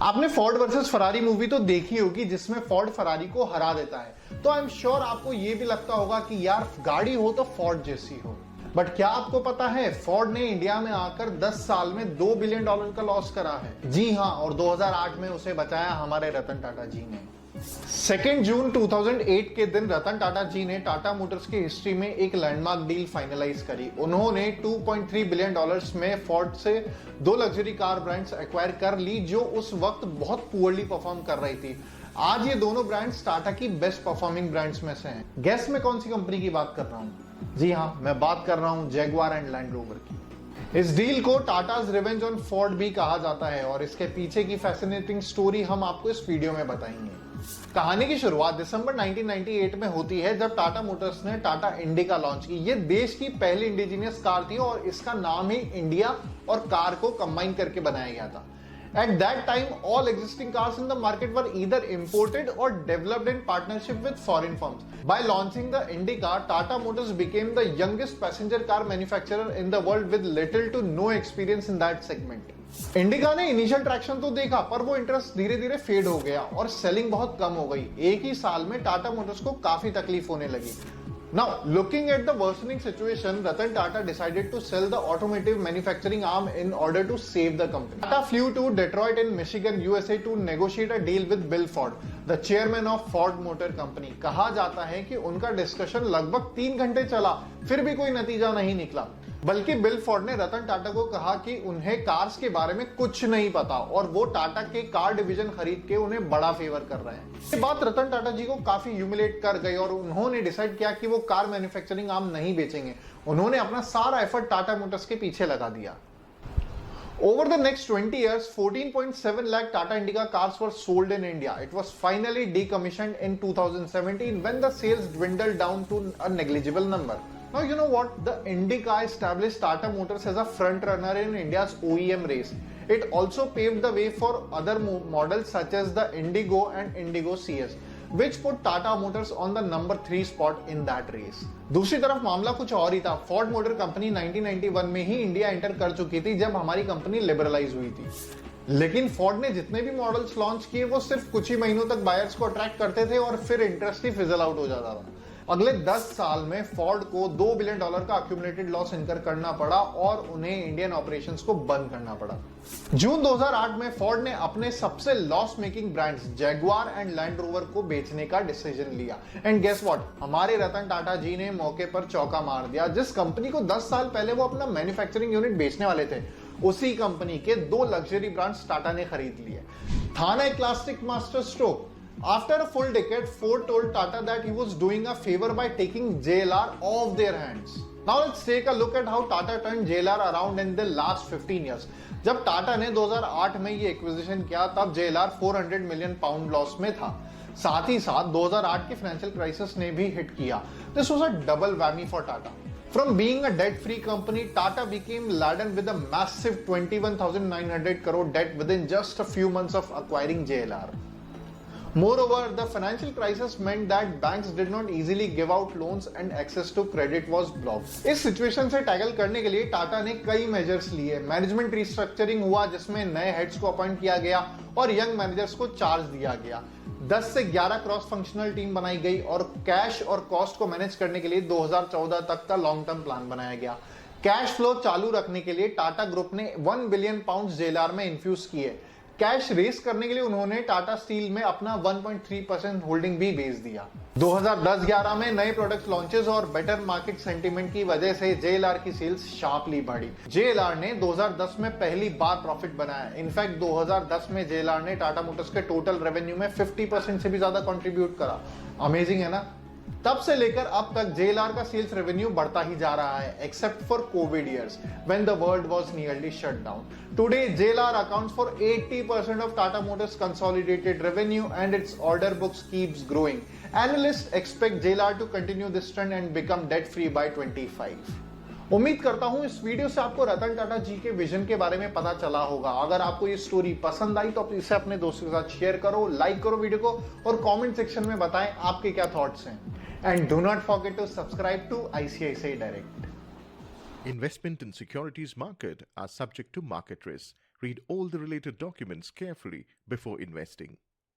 आपने Ford versus Ferrari movie तो देखी होगी जिसमें फोर्ड फरारी को हरा देता है, तो आई एम श्योर आपको यह भी लगता होगा कि यार गाड़ी हो तो फोर्ड जैसी हो। बट क्या आपको पता है फोर्ड ने इंडिया में आकर 10 साल में $2 बिलियन का लॉस करा है। जी हां, और 2008 में उसे बचाया हमारे रतन टाटा जी ने। 2 जून 2008 के दिन रतन टाटा जी ने टाटा मोटर्स की हिस्ट्री में एक लैंडमार्क डील फाइनलाइज करी। उन्होंने $2.3 बिलियन में फोर्ड से 2 लग्जरी कार ब्रांड्स एक्वायर कर ली जो उस वक्त बहुत पुअरली परफॉर्म कर रही थी। आज ये दोनों ब्रांड्स टाटा की बेस्ट परफॉर्मिंग ब्रांड्स में से हैं। गेस मैं कौन सी कंपनी की बात कर रहा हूं? जी हां, मैं बात कर रहा हूं जैगुआर एंड लैंड रोवर की। इस डील को टाटाज रिवेंज ऑन फोर्ड भी कहा जाता है और इसके पीछे की फैसिनेटिंग स्टोरी हम आपको इस वीडियो में बताएंगे। कहानी की शुरुआत दिसंबर 1998 में होती है जब टाटा मोटर्स ने टाटा इंडिका लॉन्च की। ये देश की पहली इंडिजिनियस कार थी और इसका नाम ही इंडिया और कार को कंबाइन करके बनाया गया था। At that time, all existing cars in the market were either imported or developed in partnership with foreign firms. By launching the Indica, Tata Motors became the youngest passenger car manufacturer in the world with little to no experience in that segment. Indica ने initial traction तो देखा पर वो interest धीरे धीरे fade हो गया और सेलिंग बहुत कम हो गई। एक ही साल में टाटा मोटर्स को काफी तकलीफ होने लगी। Now, looking at the worsening situation, Ratan Tata decided to sell the automotive manufacturing arm in order to save the company. Tata flew to Detroit in Michigan, USA to negotiate a deal with Bill Ford, the chairman of Ford Motor Company. कहा जाता है कि उनका discussion लगभग 3 घंटे चला, फिर भी कोई नतीजा नहीं निकला। बल्कि बिल फोर्ड ने रतन टाटा को कहा कि उन्हें कार्स के बारे में कुछ नहीं पता और वो टाटा के कार डिवीजन खरीद के उन्हें बड़ा फेवर कर रहे हैं। ये बात रतन टाटा जी को काफी ह्यूमिलेट कर गई और उन्होंने डिसाइड किया कि वो कार मैन्युफैक्चरिंग आर्म नहीं बेचेंगे। उन्होंने अपना सारा एफर्ट टाटा मोटर्स के पीछे लगा दिया। Over the next 20 years, 14.7 lakh Tata Indica cars were sold in India. It was finally decommissioned in 2017 when the sales dwindled down to a negligible number. Now you know what? The Indica established Tata Motors as a front runner in India's OEM race. It also paved the way for other models such as the Indigo and Indigo CS, which put Tata Motors on the number 3 spot in that race. दूसरी तरफ मामला कुछ और ही था। Ford motor company 1991 में ही India enter कर चुकी थी जब हमारी कंपनी लिबरलाइज हुई थी। लेकिन फोर्ड ने जितने भी मॉडल्स लॉन्च किए वो सिर्फ कुछ ही महीनों तक बायर्स को अट्रैक्ट करते थे और फिर इंटरेस्ट ही फिजल आउट हो जाता था। अगले 10 साल में फोर्ड को $2 बिलियन का अक्यूमुलेटेड लॉस इनकर करना पड़ा और उन्हें इंडियन ऑपरेशंस को बंद करना पड़ा। जून 2008 में फोर्ड ने अपने सबसे loss making brands Jaguar and land rover को बेचने का डिसीजन लिया। एंड गेस व्हाट, हमारे रतन टाटा जी ने मौके पर चौका मार दिया। जिस कंपनी को 10 साल पहले वो अपना मैन्युफैक्चरिंग यूनिट बेचने वाले थे, उसी कंपनी के 2 लग्जरी ब्रांड्स टाटा ने खरीद लिए। था ना एक classic master stroke. After a full decade, Ford told Tata that he was doing a favor by taking JLR off their hands. Now let's take a look at how Tata turned JLR around in the last 15 years. जब टाटा ने 2008 में ये acquisition किया तब JLR 400 million pound loss में था। साथ ही साथ 2008 की फाइनेंशियल क्राइसिस ने भी हिट किया। This was a double whammy for Tata. From being a debt-free company, Tata became laden with a massive 21,900 crore debt within just a few months of acquiring JLR. Moreover, the financial crisis meant that banks did not easily give out loans and access to credit was blocked. इस situation से tackle करने के लिए टाटा ने कई measures लिए। Management restructuring हुआ जिसमें नए हेड्स को अपॉइंट किया गया और यंग मैनेजर्स को चार्ज दिया गया। 10 से 11 क्रॉस फंक्शनल टीम बनाई गई और कैश और कॉस्ट को मैनेज करने के लिए 2014 तक का लॉन्ग टर्म प्लान बनाया गया। कैश फ्लो चालू रखने के लिए टाटा ग्रुप ने 1 बिलियन पाउंड जेएलआर में इन्फ्यूज किए। कैश रेस करने के लिए उन्होंने टाटा स्टील में अपना 1.3% होल्डिंग भी बेच दिया। 2010-11 में नए प्रोडक्ट लॉन्चेस और बेटर मार्केट सेंटीमेंट की वजह से जेएलआर की सेल्स शार्पली बढ़ी। जेएलआर ने 2010 में पहली बार प्रॉफिट बनाया। इनफैक्ट 2010 में जेएलआर ने टाटा मोटर्स के टोटल रेवेन्यू में 50% से भी ज्यादा कंट्रीब्यूट करा। अमेजिंग है ना? तब से लेकर अब तक जेएलआर का सेल्स रेवेन्यू बढ़ता ही जा रहा है, except for covid years when the world was nearly shut down. Today JLR accounts for 80% of Tata Motors consolidated revenue and its order books keeps growing. Analyst expect JLR to continue this trend and become debt free by 25। उम्मीद करता हूं इस video से आपको रतन टाटा जी के vision के बारे में पता चला होगा। अगर आपको ये स्टोरी पसंद आई तो इसे अपने दोस्तों के साथ शेयर करो, लाइक करो वीडियो को और कमेंट सेक्शन में बताएं आपके क्या थॉट्स हैं। And do not forget to subscribe to ICICI Direct. Investment in securities market are subject to market risk. Read all the related documents carefully before investing.